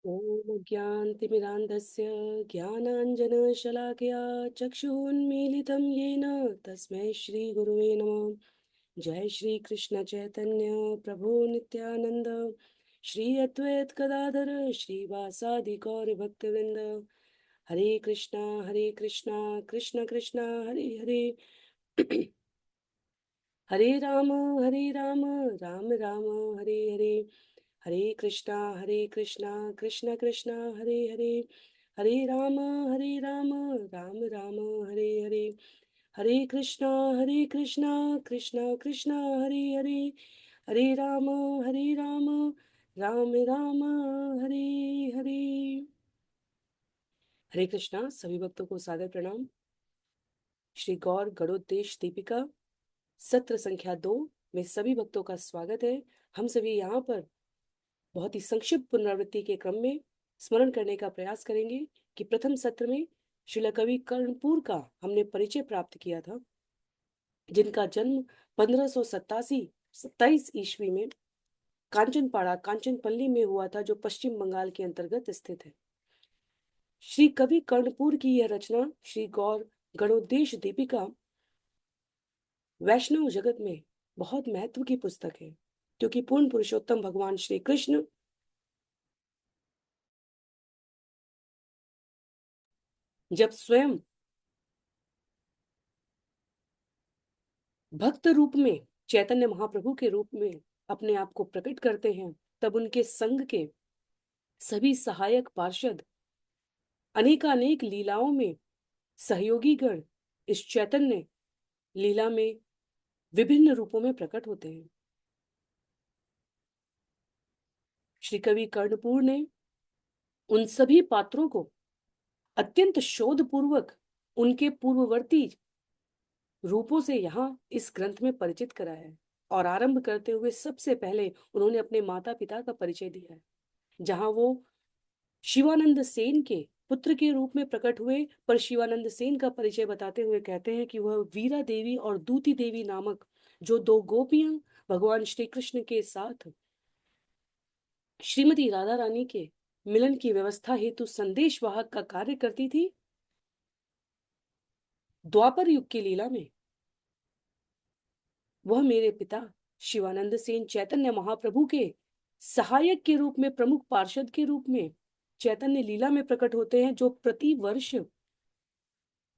ॐ ज्ञानतिमिरान्धस्य ज्ञानाञ्जनशलाकया चक्षुरुन्मीलितं येन तस्मै श्रीगुरुवे नमः। जय श्री कृष्ण चैतन्य प्रभु नित्यानंद श्री अद्वैत गदाधर श्रीवासादि गौर भक्तवृंद। हरे कृष्णा कृष्ण कृष्णा हरे हरे हरे राम राम राम हरे हरे। हरे कृष्णा कृष्ण कृष्णा हरे हरे। हरे राम राम राम हरे हरे। हरे कृष्णा कृष्ण कृष्ण हरे हरे। हरे राम राम राम हरे हरे। हरे कृष्णा। सभी भक्तों को सादर प्रणाम। श्री गौर गणोद्देश दीपिका सत्र संख्या 2 में सभी भक्तों का स्वागत है। हम सभी यहाँ पर बहुत ही संक्षिप्त पुनरावृत्ति के क्रम में स्मरण करने का प्रयास करेंगे कि प्रथम सत्र में श्रील कवि कर्णपुर का हमने परिचय प्राप्त किया था, जिनका जन्म 1527 ईस्वी में कांचनपाड़ा कांचनपल्ली में हुआ था, जो पश्चिम बंगाल के अंतर्गत स्थित है। श्री कवि कर्णपुर की यह रचना श्री गौर गणोद्देश दीपिका वैष्णव जगत में बहुत महत्व की पुस्तक है, क्योंकि पूर्ण पुरुषोत्तम भगवान श्री कृष्ण जब स्वयं भक्त रूप में चैतन्य महाप्रभु के रूप में अपने आप को प्रकट करते हैं, तब उनके संग के सभी सहायक पार्षद अनेकानेक लीलाओं में सहयोगी गण इस चैतन्य लीला में विभिन्न रूपों में प्रकट होते हैं। श्री कवि कर्णपुर ने उन सभी पात्रों को अत्यंत शोध पूर्वक उनके पूर्ववर्ती रूपों से यहाँ इस ग्रंथ में परिचित कराया है। और आरंभ करते हुए सबसे पहले उन्होंने अपने माता पिता का परिचय दिया है, जहां वो शिवानंद सेन के पुत्र के रूप में प्रकट हुए। पर शिवानंद सेन का परिचय बताते हुए कहते हैं कि वह वीरा देवी और दूती देवी नामक जो दो गोपियां भगवान श्री कृष्ण के साथ श्रीमती राधा रानी के मिलन की व्यवस्था हेतु संदेश वाहक का कार्य करती थी, द्वापर युग की लीला में वह मेरे पिता शिवानंद सेन चैतन्य महाप्रभु के सहायक के रूप में, प्रमुख पार्षद के रूप में चैतन्य लीला में प्रकट होते हैं, जो प्रति वर्ष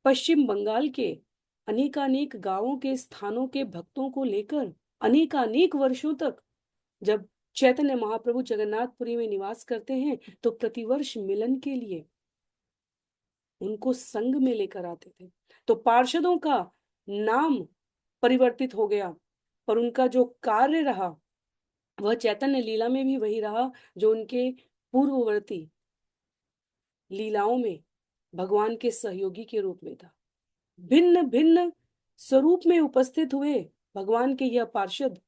पश्चिम बंगाल के अनेकानेक गांवों के स्थानों के भक्तों को लेकर अनेकानेक वर्षों तक, जब चैतन्य महाप्रभु जगन्नाथपुरी में निवास करते हैं, तो प्रतिवर्ष मिलन के लिए उनको संग में लेकर आते थे। तो पार्षदों का नाम परिवर्तित हो गया, पर उनका जो कार्य रहा वह चैतन्य लीला में भी वही रहा, जो उनके पूर्ववर्ती लीलाओं में भगवान के सहयोगी के रूप में था। भिन्न भिन्न स्वरूप में उपस्थित हुए भगवान के यह पार्षद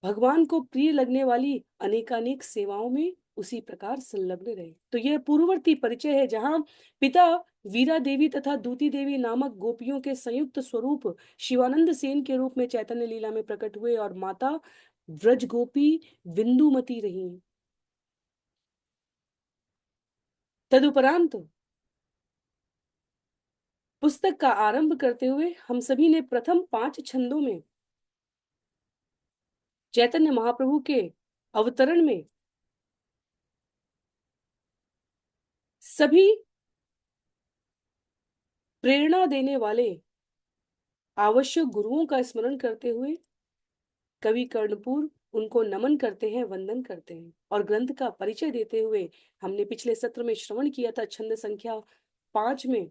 भगवान को प्रिय लगने वाली अनेकानेक सेवाओं में उसी प्रकार संलग्न रहे। तो यह पूर्ववर्ती परिचय है, जहां पिता वीरा देवी तथा दूती देवी नामक गोपियों के संयुक्त स्वरूप शिवानंद सेन के रूप में चैतन्य लीला में प्रकट हुए और माता व्रज गोपी बिंदुमती रही। तदुपरांत पुस्तक का आरंभ करते हुए हम सभी ने प्रथम 5 छंदों में चैतन्य महाप्रभु के अवतरण में सभी प्रेरणा देने वाले आवश्यक गुरुओं का स्मरण करते हुए कवि कर्णपुर उनको नमन करते हैं, वंदन करते हैं। और ग्रंथ का परिचय देते हुए हमने पिछले सत्र में श्रवण किया था छंद संख्या 5 में,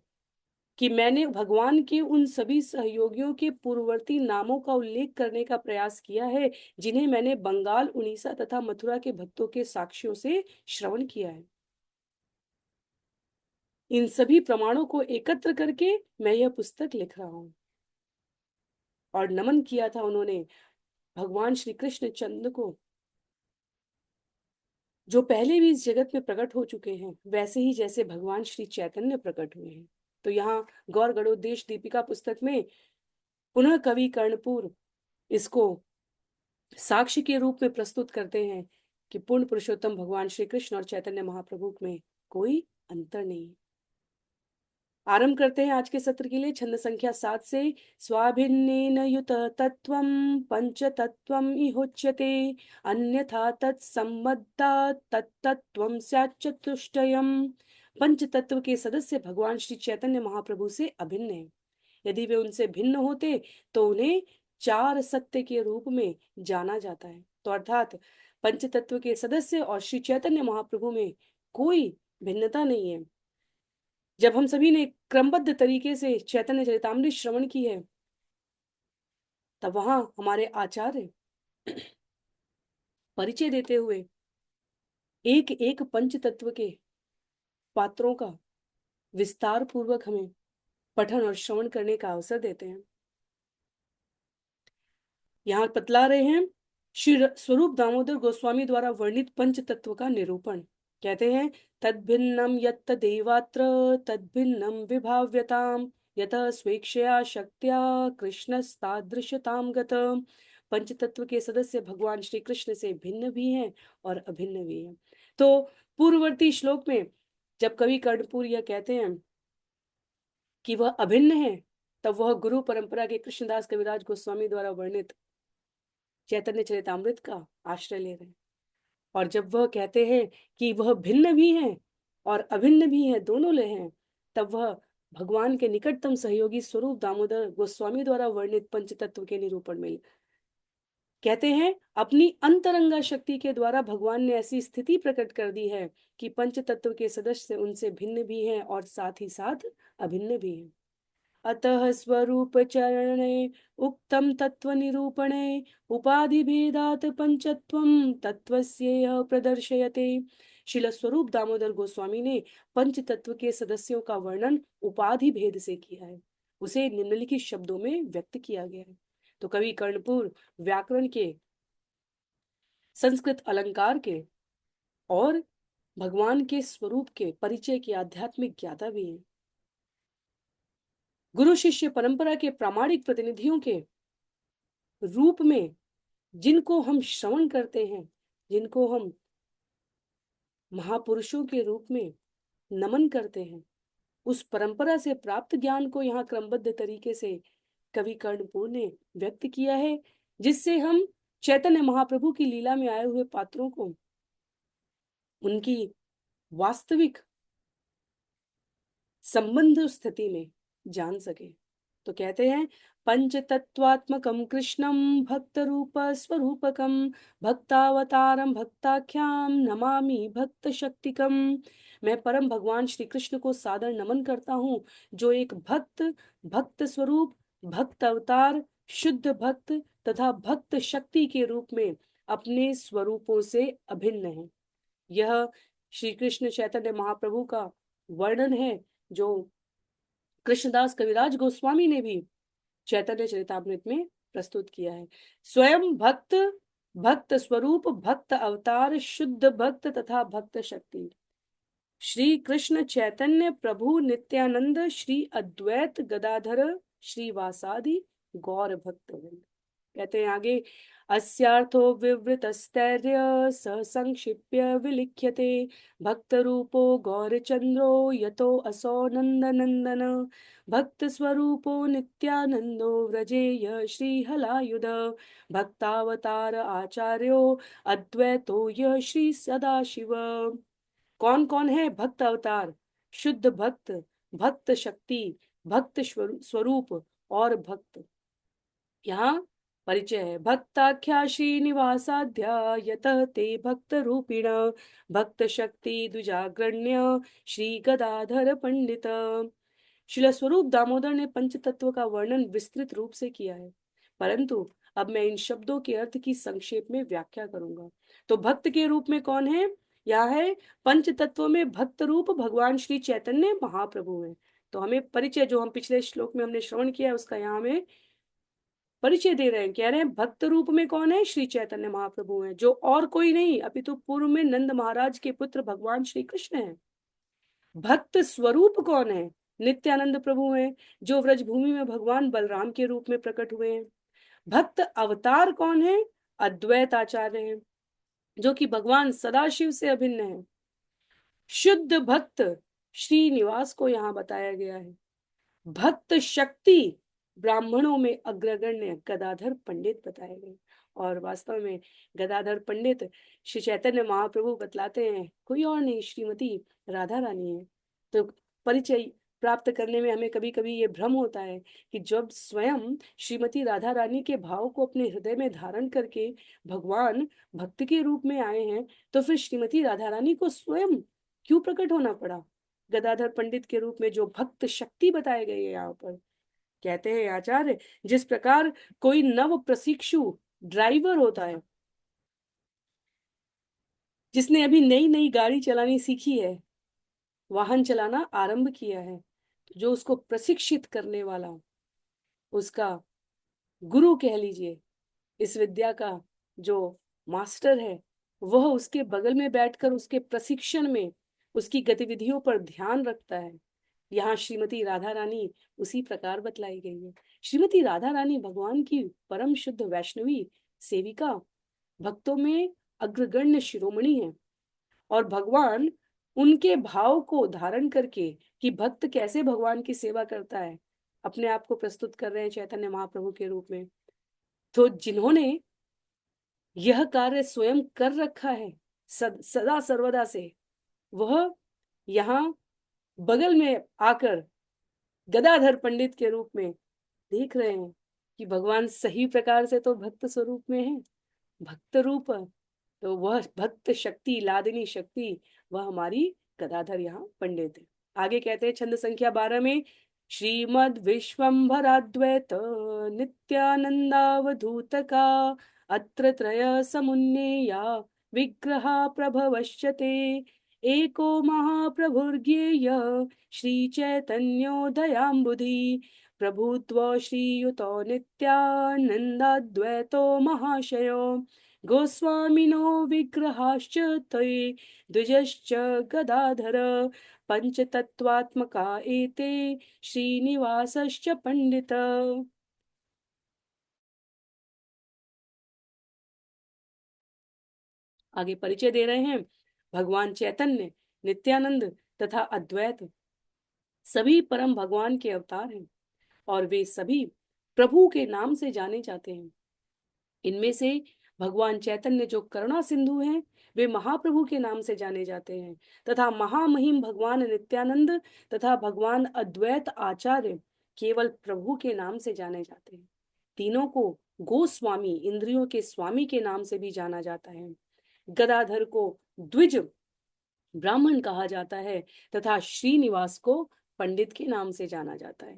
कि मैंने भगवान के उन सभी सहयोगियों के पूर्ववर्ती नामों का उल्लेख करने का प्रयास किया है, जिन्हें मैंने बंगाल, उड़ीसा तथा मथुरा के भक्तों के साक्ष्यों से श्रवण किया है। इन सभी प्रमाणों को एकत्र करके मैं यह पुस्तक लिख रहा हूं। और नमन किया था उन्होंने भगवान श्री कृष्ण चंद्र को, जो पहले भी इस जगत में प्रकट हो चुके हैं, वैसे ही जैसे भगवान श्री चैतन्य प्रकट हुए हैं। तो यहाँ गौर गणोद्देश दीपिका पुस्तक में पुनः कवि कर्णपुर इसको साक्ष्य के रूप में प्रस्तुत करते हैं कि पूर्ण पुरुषोत्तम भगवान श्री कृष्ण और चैतन्य महाप्रभु में कोई अंतर नहीं। आरंभ करते हैं आज के सत्र के लिए छंद संख्या 7 से। स्वाभिन्नेन युत तत्वं पंचतत्वम् इहोच्यते, अन्यथा तत्सम्बद्धा तत्तत्वं स्यात् चतुष्टयम्। पंच तत्व के सदस्य भगवान श्री चैतन्य महाप्रभु से अभिन्न हैं। यदि वे उनसे भिन्न होते तो उन्हें चार सत्य के रूप में जाना जाता है। तो अर्थात पंच तत्व के सदस्य और श्री चैतन्य महाप्रभु में कोई भिन्नता नहीं है। जब हम सभी ने क्रमबद्ध तरीके से चैतन्य चरितामृत श्रवण की है, तब वहां हमारे आचार्य परिचय देते हुए एक एक पंच तत्व के पात्रों का विस्तार पूर्वक हमें पठन और श्रवण करने का अवसर देते हैं। यहाँ बतला रहे हैं श्री स्वरूप दामोदर गोस्वामी द्वारा वर्णित पंच तत्व का निरूपण। कहते हैं तद्भिन्नम यत्त देवात्र तद्भिन्नम विभाव्यताम यत स्वेच्छया शक्त्या कृष्णस्तादृशताम गत। पंच तत्व के सदस्य भगवान श्री कृष्ण से भिन्न भी हैं और अभिन्न भी हैं। तो पूर्ववर्ती श्लोक में जब कवि कर्णपुर यह कहते हैं कि वह अभिन्न है, तब वह गुरु परंपरा के कृष्णदास कविराज गोस्वामी द्वारा वर्णित चैतन्य चरितामृत का आश्रय ले रहे हैं। और जब वह कहते हैं कि वह भिन्न भी हैं और अभिन्न भी हैं, दोनों ले हैं, तब वह भगवान के निकटतम सहयोगी स्वरूप दामोदर गोस्वामी द्वारा वर्णित पंच तत्व के निरूपण में कहते हैं अपनी अंतरंगा शक्ति के द्वारा भगवान ने ऐसी स्थिति प्रकट कर दी है कि पंच तत्व के सदस्य उनसे भिन्न भी हैं और साथ ही साथ अभिन्न भी हैं। अतः स्वरूप चरणे उक्तम तत्व निरूपणे उपाधि भेदात पंचत्वम तत्वस्येह प्रदर्शयते। शिल स्वरूप दामोदर गोस्वामी ने पंच तत्व के सदस्यों का वर्णन उपाधि भेद से किया है, उसे निम्नलिखित शब्दों में व्यक्त किया गया है। तो कवि कर्णपुर व्याकरण के, संस्कृत अलंकार के और भगवान के स्वरूप के परिचय की आध्यात्मिक ज्ञाता भी हैं। गुरु शिष्य परंपरा के प्रामाणिक प्रतिनिधियों के रूप में जिनको हम श्रवण करते हैं, जिनको हम महापुरुषों के रूप में नमन करते हैं, उस परंपरा से प्राप्त ज्ञान को यहाँ क्रमबद्ध तरीके से कवि कर्णपुर ने व्यक्त किया है, जिससे हम चैतन्य महाप्रभु की लीला में आए हुए पात्रों को उनकी वास्तविक संबंध स्थिति में जान सके। तो कहते हैं पंच तत्वात्मकम कृष्णम भक्त रूप स्वरूपकम भक्तावतारम भक्ताख्याम नमामि भक्त शक्तिकम। मैं परम भगवान श्री कृष्ण को सादर नमन करता हूँ, जो एक भक्त, भक्त स्वरूप, भक्त अवतार, शुद्ध भक्त तथा भक्त शक्ति के रूप में अपने स्वरूपों से अभिन्न है। यह श्री कृष्ण चैतन्य महाप्रभु का वर्णन है जो कृष्णदास कविराज गोस्वामी ने भी चैतन्य चरितामृत में प्रस्तुत किया है। स्वयं भक्त, भक्त स्वरूप, भक्त अवतार, शुद्ध भक्त तथा भक्त शक्ति श्री कृष्ण चैतन्य प्रभु नित्यानंद श्री अद्वैत गदाधर श्रीवासादि गौर भक्तवृंद। कहते हैं आगे अस्यार्थो विवृतस्तैर्य स संक्षिप्य विलिख्यते भक्त रूपो गौरचंद्रो यतो असौ नंदनंदन भक्त स्वरूपो नित्यानंदो व्रजेय श्रीहलायुध भक्तावतार आचार्यो अद्वैतो यह श्री सदाशिव। कौन कौन है भक्त अवतार, शुद्ध भक्त, भक्त शक्ति, भक्त स्वरूप और भक्त? यहाँ परिचय है भक्ताख्या श्रीनिवासाध्या यतः ते भक्त रूपिण भक्त शक्ति द्विजाग्रण्य श्री गदाधर पंडित। शिला स्वरूप दामोदर ने पंच तत्व का वर्णन विस्तृत रूप से किया है, परंतु अब मैं इन शब्दों के अर्थ की संक्षेप में व्याख्या करूंगा। तो भक्त के रूप में कौन है? यह है पंच तत्व में भक्त रूप भगवान श्री चैतन्य महाप्रभु है। तो हमें परिचय जो हम पिछले श्लोक में हमने श्रवण किया है उसका यहाँ हमें परिचय दे रहे हैं। कह रहे हैं भक्त रूप में कौन है? श्री चैतन्य महाप्रभु हैं, जो और कोई नहीं अपितु पूर्व में नंद महाराज के पुत्र भगवान श्री कृष्ण हैं। भक्त स्वरूप कौन है? नित्यानंद प्रभु हैं, जो व्रजभूमि में भगवान बलराम के रूप में प्रकट हुए हैं। भक्त अवतार कौन है? अद्वैत आचार्य हैं। जो कि भगवान सदाशिव से अभिन्न है। शुद्ध भक्त श्रीनिवास को यहाँ बताया गया है। भक्त शक्ति ब्राह्मणों में अग्रगण्य गदाधर पंडित बताए गए। और वास्तव में गदाधर पंडित श्री चैतन्य महाप्रभु बतलाते हैं कोई और नहीं, श्रीमती राधा रानी है। तो परिचय प्राप्त करने में हमें कभी कभी ये भ्रम होता है कि जब स्वयं श्रीमती राधा रानी के भाव को अपने हृदय में धारण करके भगवान भक्त के रूप में आए हैं, तो फिर श्रीमती राधा रानी को स्वयं क्यों प्रकट होना पड़ा गदाधर पंडित के रूप में, जो भक्त शक्ति बताए गए हैं यहाँ पर। कहते हैं आचार्य, जिस प्रकार कोई नव प्रशिक्षु ड्राइवर होता है, जिसने अभी नई नई गाड़ी चलानी सीखी है, वाहन चलाना आरंभ किया है, तो जो उसको प्रशिक्षित करने वाला, उसका गुरु कह लीजिए, इस विद्या का जो मास्टर है, वह उसके बगल में बैठकर उसके प्रशिक्षण में उसकी गतिविधियों पर ध्यान रखता है। यहाँ श्रीमती राधा रानी उसी प्रकार बतलाई गई है। श्रीमती राधा रानी भगवान की परम शुद्ध वैष्णवी सेविका, भक्तों में अग्रगण्य शिरोमणि है। और भगवान उनके भाव को धारण करके कि भक्त कैसे भगवान की सेवा करता है, अपने आप को प्रस्तुत कर रहे हैं चैतन्य महाप्रभु के रूप में। तो जिन्होंने यह कार्य स्वयं कर रखा है सदा सर्वदा से, वह यहाँ बगल में आकर गदाधर पंडित के रूप में देख रहे हैं कि भगवान सही प्रकार से तो भक्त स्वरूप में है, भक्त रूप, तो वह भक्त शक्ति, लादिनी शक्ति, वह हमारी गदाधर यहाँ पंडित है। आगे कहते हैं छंद संख्या 12 में, श्रीमद विश्वम्भराद्वैत नित्यानंदावधूतका अत्र त्रय समुन्नेया विग्रहा प्रभवश्यते एको महाप्रभुर्ज्ञेय श्री चैतन्यो दयाम्बुधि प्रभुत्व श्रीयुतो नित्यानंदाद्वैतो महाशयो गोस्वामिनो विग्रहाश्च ते द्विजश्च गदाधर पंचतत्वात्मका एते श्रीनिवासश्च पंडित। आगे परिचय दे रहे हैं, भगवान चैतन्य, नित्यानंद तथा अद्वैत सभी परम भगवान के अवतार हैं और वे सभी प्रभु के नाम से जाने जाते हैं। इनमें से भगवान चैतन्य जो करुणा सिंधु हैं, वे महाप्रभु के नाम से जाने जाते हैं, तथा महामहिम भगवान नित्यानंद तथा भगवान अद्वैत आचार्य केवल प्रभु के नाम से जाने जाते हैं। तीनों को गोस्वामी, इंद्रियों के स्वामी के नाम से भी जाना जाता है। गदाधर को द्विज ब्राह्मण कहा जाता है तथा श्रीनिवास को पंडित के नाम से जाना जाता है।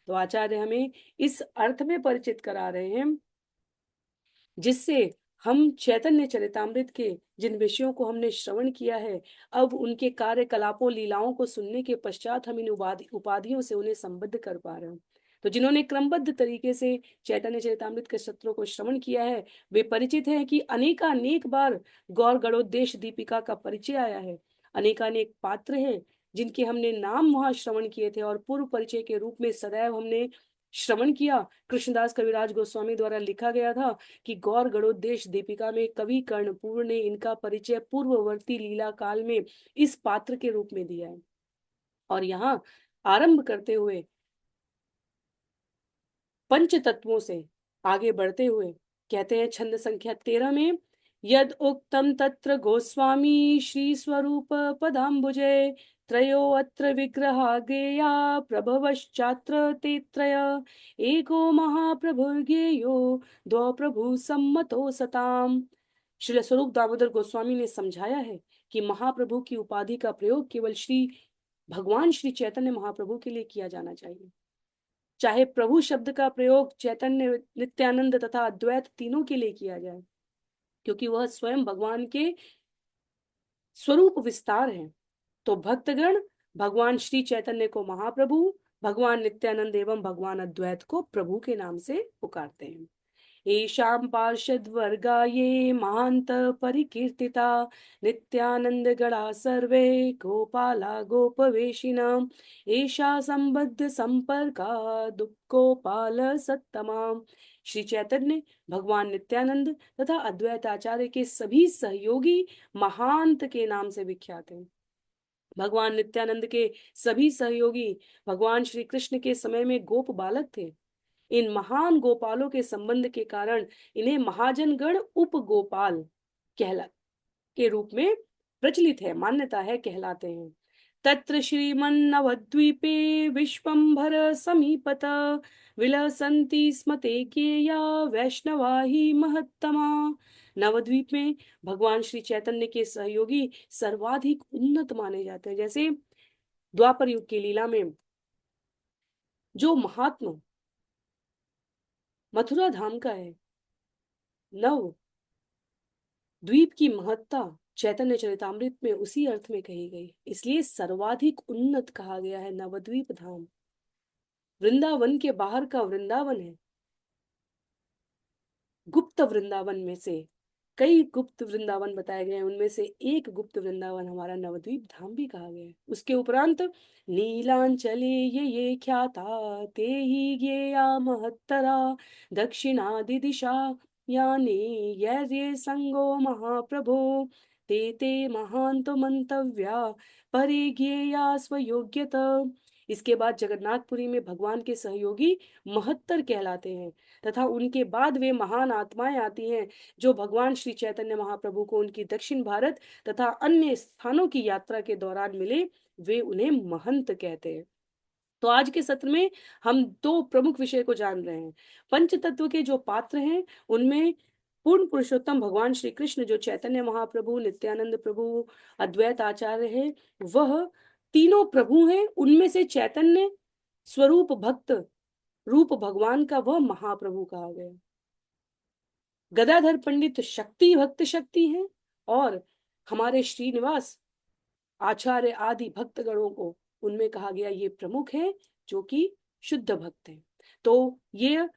तो आचार्य हमें इस अर्थ में परिचित करा रहे हैं जिससे हम चैतन्य चरितामृत के जिन विषयों को हमने श्रवण किया है, अब उनके कार्यकलापों लीलाओं को सुनने के पश्चात हम इन उपाधियों से उन्हें संबद्ध कर पा रहे हैं। तो जिन्होंने क्रमबद्ध तरीके से चैतन्य चरितामृत के सत्रों को श्रवण किया है, वे परिचित हैं कि अनेकानेक बार गौर गणोद्देश दीपिका का परिचय आया है। अनेकानेक पात्र हैं जिनके हमने नाम वहां श्रवण किए थे और पूर्व परिचय के रूप में सदैव हमने श्रवण किया। कृष्णदास कविराज गोस्वामी द्वारा लिखा गया था कि गौर गणोद्देश दीपिका में कवि कर्णपूर ने इनका परिचय पूर्ववर्ती लीला काल में इस पात्र के रूप में दिया है। और यहाँ आरंभ करते हुए पंच तत्वों से आगे बढ़ते हुए कहते हैं छंद संख्या 13 में, यद उक्तम तत्र गोस्वामी श्री स्वरूप पदाम्बुजे त्रयो अत्र विग्रहा गेया प्रभवश्चात्र ते त्रय एको महाप्रभुर्गेयो द्वौ प्रभु सम्मतो सताम। श्री स्वरूप दामोदर गोस्वामी ने समझाया है कि महाप्रभु की उपाधि का प्रयोग केवल श्री भगवान श्री चैतन्य महाप्रभु के लिए किया जाना चाहिए। चाहे प्रभु शब्द का प्रयोग चैतन्य, नित्यानंद तथा अद्वैत तीनों के लिए किया जाए, क्योंकि वह स्वयं भगवान के स्वरूप विस्तार है। तो भक्तगण भगवान श्री चैतन्य को महाप्रभु, भगवान नित्यानंद एवं भगवान अद्वैत को प्रभु के नाम से पुकारते हैं। येषां पार्षद्वर्गा ये महान्त परिकीर्तिता नित्यानन्दगणा सर्वे गोपाला गोपवेशिनाम् एषा संबद्ध संपर्का गोपाल सत्तमा। श्री चैतन्य भगवान नित्यानंद तथा अद्वैत आचार्य के सभी सहयोगी महांत के नाम से विख्यात हैं। भगवान नित्यानंद के सभी सहयोगी भगवान श्री कृष्ण के समय में गोप बालक थे। इन महान गोपालों के संबंध के कारण इन्हें महाजनगण उप गोपाल कहला के रूप में प्रचलित है, मान्यता है, कहलाते हैं। तत्र श्रीमन्नवद्वीपे विश्वम्भर समीपत विलसन्ति स्म ते ज्ञेया वैष्णवा हि महत्तमा। नवद्वीप में भगवान श्री चैतन्य के सहयोगी सर्वाधिक उन्नत माने जाते हैं। जैसे द्वापर युग की लीला में जो महात्मा मथुरा धाम का है, नव द्वीप की महत्ता चैतन्य चरितामृत में उसी अर्थ में कही गई, इसलिए सर्वाधिक उन्नत कहा गया है नवद्वीप धाम। वृंदावन के बाहर का वृंदावन है, गुप्त वृंदावन में से कई गुप्त वृंदावन बताए गए हैं, उनमें से एक गुप्त वृंदावन हमारा नवद्वीप धाम भी कहा गया है। उसके उपरांत नीलांचले ये ख्याता ते ही ज्ञेया महत्तरा दक्षिणादि दिशा याने ये संगो महाप्रभो ते ते महांत मंतव्या परे ज्ञेया स्वयोग्यत। इसके बाद जगन्नाथपुरी में भगवान के सहयोगी महत्तर कहलाते हैं तथा उनके बाद वे महान आत्माएं आती हैं जो भगवान श्री चैतन्य महाप्रभु को उनकी दक्षिण भारत तथा अन्य स्थानों की यात्रा के दौरान मिले, वे उन्हें महंत कहते हैं। तो आज के सत्र में हम दो प्रमुख विषय को जान रहे हैं। पंच तत्व के जो पात्र हैं उनमें पूर्ण पुरुषोत्तम भगवान श्री कृष्ण जो चैतन्य महाप्रभु, नित्यानंद प्रभु, अद्वैत आचार्य है, वह तीनों प्रभु हैं। उनमें से चैतन्य स्वरूप भक्त रूप भगवान का वह महाप्रभु कहा गया। गदाधर पंडित शक्ति भक्त शक्ति हैं और हमारे श्रीनिवास आचार्य आदि भक्तगणों को उनमें कहा गया ये प्रमुख है जो कि शुद्ध भक्त हैं। तो ये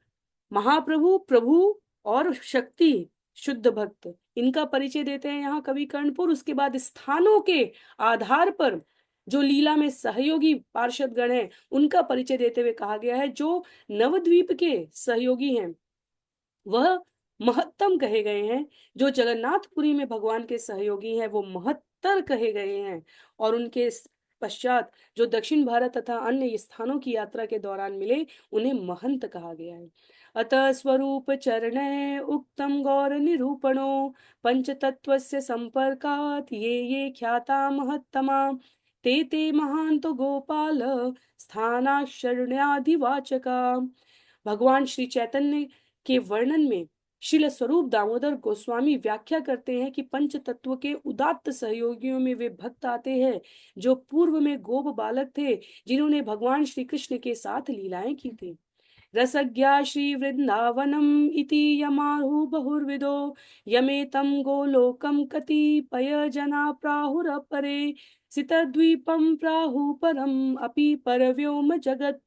महाप्रभु, प्रभु और शक्ति शुद्ध भक्त, इनका परिचय देते हैं यहाँ कवि कर्णपुर। उसके बाद स्थानों के आधार पर जो लीला में सहयोगी पार्षद गण हैं उनका परिचय देते हुए कहा गया है जो नवद्वीप के सहयोगी हैं वह महत्तम कहे गए हैं, जो जगन्नाथपुरी में भगवान के सहयोगी हैं वो महत्तर कहे गए हैं और उनके पश्चात जो दक्षिण भारत तथा अन्य स्थानों की यात्रा के दौरान मिले उन्हें महंत कहा गया है। अतः स्वरूप चरण उक्तम गौर निरूपणो पंचतत्वस्य संपर्कात् ये ख्याता महत्तमा ते ते महांतो गोपाल स्थानाशरण्याधिवाचका। भगवान श्री चैतन्य के वर्णन में श्रील स्वरूप दामोदर गोस्वामी व्याख्या करते हैं कि पंच तत्व के उदात्त सहयोगियों में वे भक्त आते हैं जो पूर्व में गोप बालक थे जिन्होंने भगवान श्री कृष्ण के साथ लीलाएं की थी। रसज्ञा श्री वृंदावनम इति यमाहु बहुर्विदो यमेतं गोलोकं कतिपय जना प्राहुरपरे सितद्वीपं प्राहु परम अपि परव्योम जगत्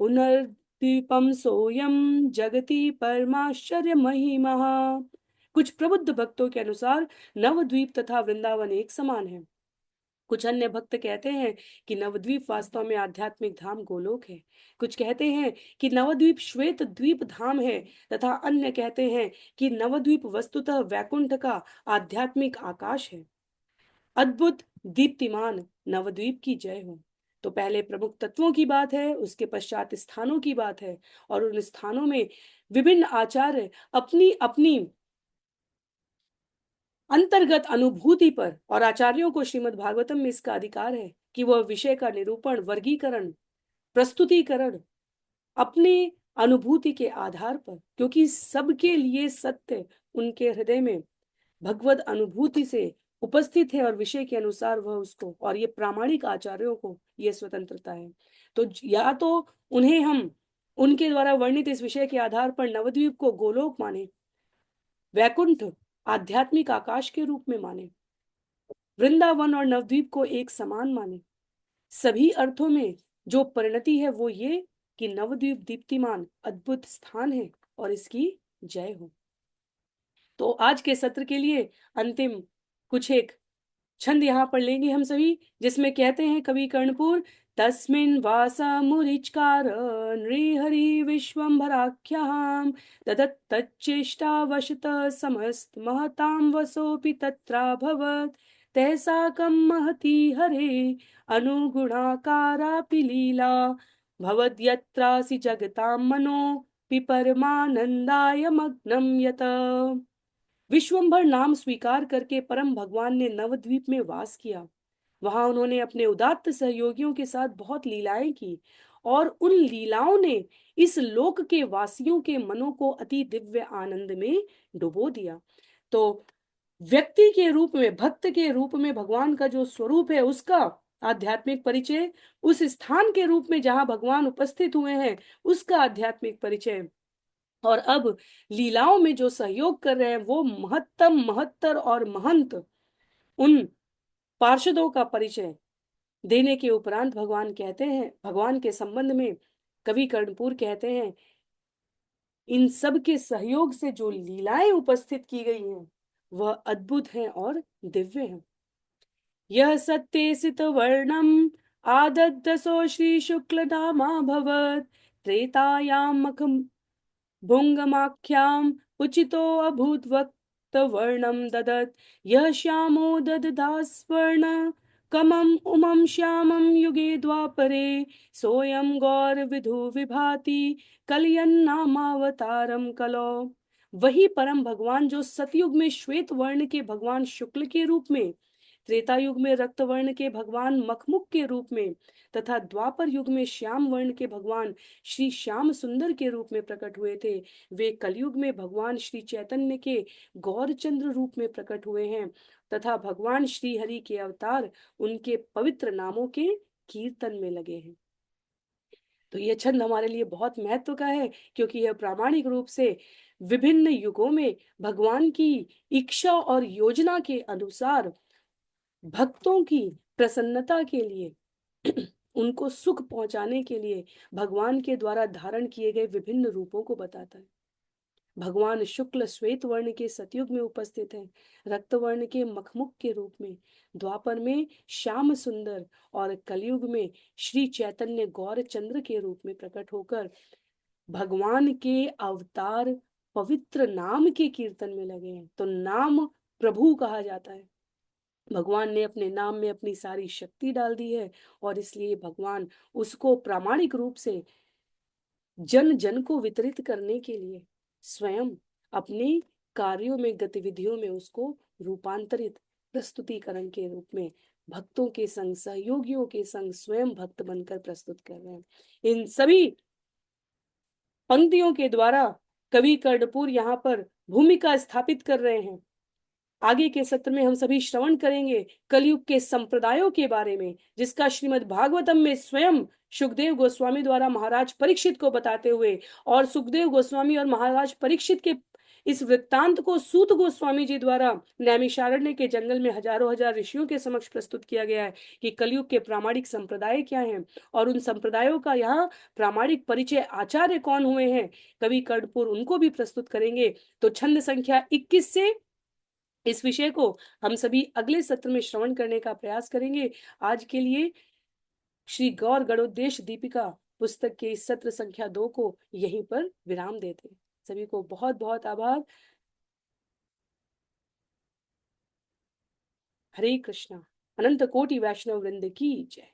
पुनर्दीपम सोयम जगति परमाश्चर्य महिमा। कुछ प्रबुद्ध भक्तों के अनुसार नवद्वीप तथा वृंदावन एक समान है। कुछ अन्य भक्त कहते हैं कि नवद्वीप वास्तव में आध्यात्मिक धाम गोलोक है। कुछ कहते हैं कि नवद्वीप श्वेत द्वीप धाम है तथा अन्य कहते हैं कि नवद्वीप वस्तुतः वैकुंठ का आध्यात्मिक आकाश है। अद्भुत दीप्तिमान नवद्वीप की जय हो। तो पहले प्रमुख तत्वों की बात है, उसके पश्चात स्थानों की बात है और उन स्थानों में विभिन्न आचार्य अपनी अपनी अंतर्गत अनुभूति पर, और आचार्यों को श्रीमद् भागवतम में इसका अधिकार है कि वह विषय का निरूपण, वर्गीकरण, प्रस्तुतिकरण अपने अनुभूति के आधार पर, क्योंकि सबके लिए सत्य उनके हृदय में भगवत अनुभूति से उपस्थित है और विषय के अनुसार वह उसको, और ये प्रामाणिक आचार्यों को ये स्वतंत्रता है। तो या तो उन्हें हम उनके द्वारा वर्णित इस विषय के आधार पर नवद्वीप को गोलोक माने, वैकुंठ आध्यात्मिक आकाश के रूप में माने, वृंदावन और नवद्वीप को एक समान माने। सभी अर्थों में जो परिणति है वो ये कि नवद्वीप दीप्तिमान अद्भुत स्थान है और इसकी जय हो। तो आज के सत्र के लिए अंतिम कुछ एक छंद यहाँ पर लेंगे हम सभी, जिसमें कहते हैं कवि कर्णपुर, तस्मिन् वासा मुरिचकार नृहरि विश्वम्भराख्याम् तदत्तच्चेष्टावशत समस्त महतां वसोऽपि तत्राभवत् तैसाकं महती हरे अनुगुणाकारापि लीला भवद्यत्रासि जगतां मनो परमानंदाय मग्नं यत। विश्वंभर नाम स्वीकार करके परम भगवान ने नवद्वीप में वास किया। वहां उन्होंने अपने उदात्त सहयोगियों के साथ बहुत लीलाएं की और उन लीलाओं ने इस लोक के वासियों के मनों को अति दिव्य आनंद में डुबो दिया। तो व्यक्ति के रूप में, भक्त के रूप में भगवान का जो स्वरूप है उसका आध्यात्मिक परिचय, उस स्थान के रूप में जहां भगवान उपस्थित हुए हैं उसका आध्यात्मिक परिचय, और अब लीलाओं में जो सहयोग कर रहे हैं वो महत्तम, महत्तर और महंत उन पार्षदों का परिचय देने के उपरांत भगवान कहते हैं, भगवान के संबंध में कवि कर्णपुर कहते हैं, इन सब के सहयोग से जो लीलाएं उपस्थित की गई हैं वह अद्भुत हैं और दिव्य हैं। यह सत्येसित वर्णम आदद्दसो श्री शुक्ल नामा भवत् त्रेतायां मखम भुङ्गमाख्याम् उचितो अभूद्वक्त वर्णं ददत् यः श्यामो दददास्वर्ण कमम् उमं श्यामं युगे द्वापरे सोऽयं गौरविधु विभाति कलयन्नामावतारं कलो। वही परम भगवान जो सतयुग में श्वेत वर्ण के भगवान शुक्ल के रूप में, त्रेता युग में रक्त वर्ण के भगवान मखमुख के रूप में तथा द्वापर युग में श्याम वर्ण के भगवान श्री श्याम सुंदर के रूप में प्रकट हुए थे, वे कलयुग में भगवान श्री चैतन्य के गौरचंद्र रूप में प्रकट हुए हैं तथा भगवान श्री हरि के अवतार उनके पवित्र नामों के कीर्तन में लगे हैं। तो यह छंद हमारे लिए बहुत महत्व का है, क्योंकि यह प्रामाणिक रूप से विभिन्न युगों में भगवान की इच्छा और योजना के अनुसार भक्तों की प्रसन्नता के लिए उनको सुख पहुंचाने के लिए भगवान के द्वारा धारण किए गए विभिन्न रूपों को बताता है। भगवान शुक्ल श्वेत वर्ण के सतयुग में उपस्थित हैं, रक्त वर्ण के मखमुख के रूप में, द्वापर में श्याम सुंदर और कलयुग में श्री चैतन्य गौर चंद्र के रूप में प्रकट होकर भगवान के अवतार पवित्र नाम के कीर्तन में लगे हैं। तो नाम प्रभु कहा जाता है। भगवान ने अपने नाम में अपनी सारी शक्ति डाल दी है और इसलिए भगवान उसको प्रामाणिक रूप से जन जन को वितरित करने के लिए स्वयं अपने कार्यों में, गतिविधियों में उसको रूपांतरित प्रस्तुतिकरण के रूप में भक्तों के संग, सहयोगियों के संग स्वयं भक्त बनकर प्रस्तुत कर रहे हैं। इन सभी पंक्तियों के द्वारा कवि कर्णपुर यहाँ पर भूमिका स्थापित कर रहे हैं। आगे के सत्र में हम सभी श्रवण करेंगे कलयुग के संप्रदायों के बारे में, जिसका श्रीमद् भागवतम में स्वयं सुखदेव गोस्वामी द्वारा महाराज परीक्षित को बताते हुए, और सुखदेव गोस्वामी और महाराज परीक्षित के इस वृत्तांत को सूत गोस्वामी जी द्वारा नैमिषारण्य के जंगल में हजारों हजार ऋषियों के समक्ष प्रस्तुत किया गया है कि कलयुग के प्रामाणिक संप्रदाय क्या हैं और उन संप्रदायों का यहाँ प्रामाणिक परिचय आचार्य कौन हुए हैं। कवि कर्णपुर उनको भी प्रस्तुत करेंगे। तो छंद संख्या 21 से इस विषय को हम सभी अगले सत्र में श्रवण करने का प्रयास करेंगे। आज के लिए श्री गौर गणोद्देश दीपिका पुस्तक के इस सत्र संख्या 2 को यहीं पर विराम देते हैं। सभी को बहुत बहुत आभार। हरे कृष्णा। अनंत कोटि वैष्णव वृंद की जय।